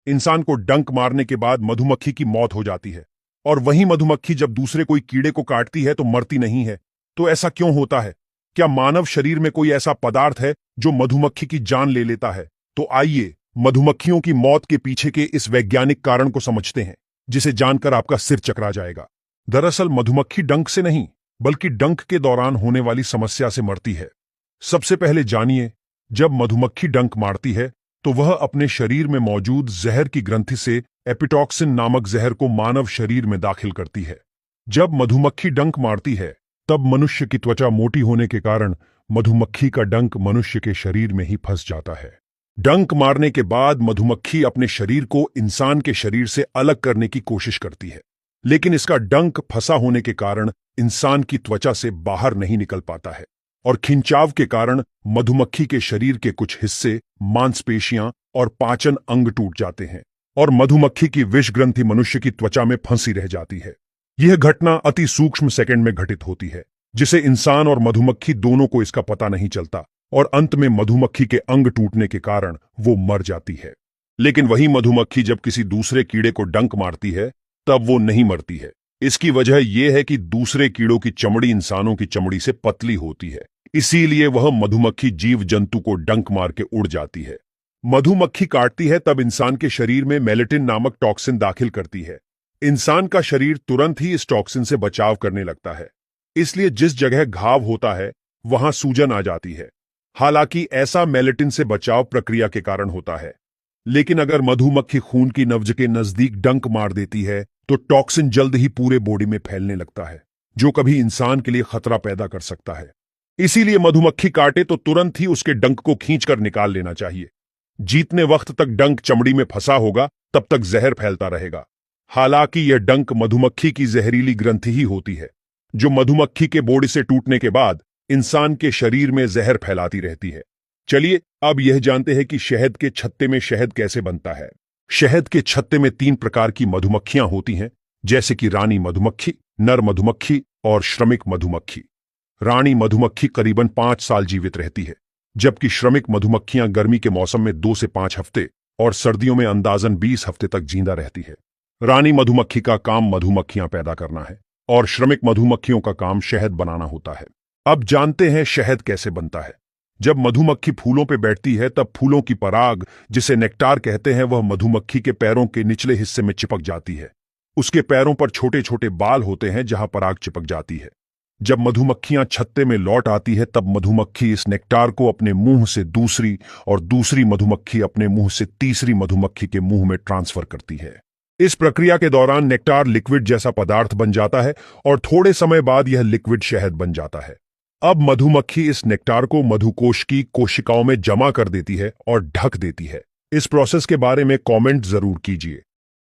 इंसान को डंक मारने के बाद मधुमक्खी की मौत हो जाती है, और वही मधुमक्खी जब दूसरे कोई कीड़े को काटती है तो मरती नहीं है। तो ऐसा क्यों होता है? क्या मानव शरीर में कोई ऐसा पदार्थ है जो मधुमक्खी की जान ले लेता है? तो आइए मधुमक्खियों की मौत के पीछे के इस वैज्ञानिक कारण को समझते हैं, जिसे जानकर आपका सिर चकरा जाएगा। दरअसल मधुमक्खी डंक से नहीं, बल्कि डंक के दौरान होने वाली समस्या से मरती है। सबसे पहले जानिए, जब मधुमक्खी डंक मारती है तो वह अपने शरीर में मौजूद जहर की ग्रंथि से एपिटॉक्सिन नामक जहर को मानव शरीर में दाखिल करती है। जब मधुमक्खी डंक मारती है तब मनुष्य की त्वचा मोटी होने के कारण मधुमक्खी का डंक मनुष्य के शरीर में ही फंस जाता है। डंक मारने के बाद मधुमक्खी अपने शरीर को इंसान के शरीर से अलग करने की कोशिश करती है, लेकिन इसका डंक फंसा होने के कारण इंसान की त्वचा से बाहर नहीं निकल पाता है, और खिंचाव के कारण मधुमक्खी के शरीर के कुछ हिस्से, मांसपेशियां और पाचन अंग टूट जाते हैं, और मधुमक्खी की विष ग्रंथि मनुष्य की त्वचा में फंसी रह जाती है। यह घटना अति सूक्ष्म सेकंड में घटित होती है, जिसे इंसान और मधुमक्खी दोनों को इसका पता नहीं चलता, और अंत में मधुमक्खी के अंग टूटने के कारण वो मर जाती है। लेकिन वही मधुमक्खी जब किसी दूसरे कीड़े को डंक मारती है तब वो नहीं मरती है। इसकी वजह यह है कि दूसरे कीड़ों की चमड़ी इंसानों की चमड़ी से पतली होती है, इसीलिए वह मधुमक्खी जीव जंतु को डंक मार के उड़ जाती है। मधुमक्खी काटती है तब इंसान के शरीर में मेलेटिन नामक टॉक्सिन दाखिल करती है। इंसान का शरीर तुरंत ही इस टॉक्सिन से बचाव करने लगता है, इसलिए जिस जगह घाव होता है वहां सूजन आ जाती है। हालांकि ऐसा मेलेटिन से बचाव प्रक्रिया के कारण होता है, लेकिन अगर मधुमक्खी खून की नब्ज के नजदीक डंक मार देती है तो टॉक्सिन जल्द ही पूरे बॉडी में फैलने लगता है, जो कभी इंसान के लिए खतरा पैदा कर सकता है। इसीलिए मधुमक्खी काटे तो तुरंत ही उसके डंक को खींचकर निकाल लेना चाहिए। जीतने वक्त तक डंक चमड़ी में फंसा होगा तब तक जहर फैलता रहेगा। हालांकि यह डंक मधुमक्खी की जहरीली ग्रंथि ही होती है, जो मधुमक्खी के बॉडी से टूटने के बाद इंसान के शरीर में जहर फैलाती रहती है। चलिए अब यह जानते हैं कि शहद के छत्ते में शहद कैसे बनता है। शहद के छत्ते में 3 प्रकार की मधुमक्खियां होती हैं, जैसे कि रानी मधुमक्खी, नर मधुमक्खी और श्रमिक मधुमक्खी। रानी मधुमक्खी करीबन 5 साल जीवित रहती है, जबकि श्रमिक मधुमक्खियां गर्मी के मौसम में 2 से 5 हफ्ते और सर्दियों में अंदाजन 20 हफ्ते तक जिंदा रहती है। रानी मधुमक्खी का काम मधुमक्खियां पैदा करना है और श्रमिक मधुमक्खियों का काम शहद बनाना होता है। अब जानते हैं शहद कैसे बनता है। जब मधुमक्खी फूलों पर बैठती है तब फूलों की पराग, जिसे नेक्टार कहते हैं, वह मधुमक्खी के पैरों के निचले हिस्से में चिपक जाती है। उसके पैरों पर छोटे छोटे बाल होते हैं जहां पराग चिपक जाती है। जब मधुमक्खियां छत्ते में लौट आती है तब मधुमक्खी इस नेक्टार को अपने मुंह से दूसरी और दूसरी मधुमक्खी अपने मुंह से तीसरी मधुमक्खी के मुंह में ट्रांसफर करती है। इस प्रक्रिया के दौरान नेक्टार लिक्विड जैसा पदार्थ बन जाता है और थोड़े समय बाद यह लिक्विड शहद बन जाता है। अब मधुमक्खी इस नेक्टार को मधुकोश की कोशिकाओं में जमा कर देती है और ढक देती है। इस प्रोसेस के बारे में कमेंट जरूर कीजिए।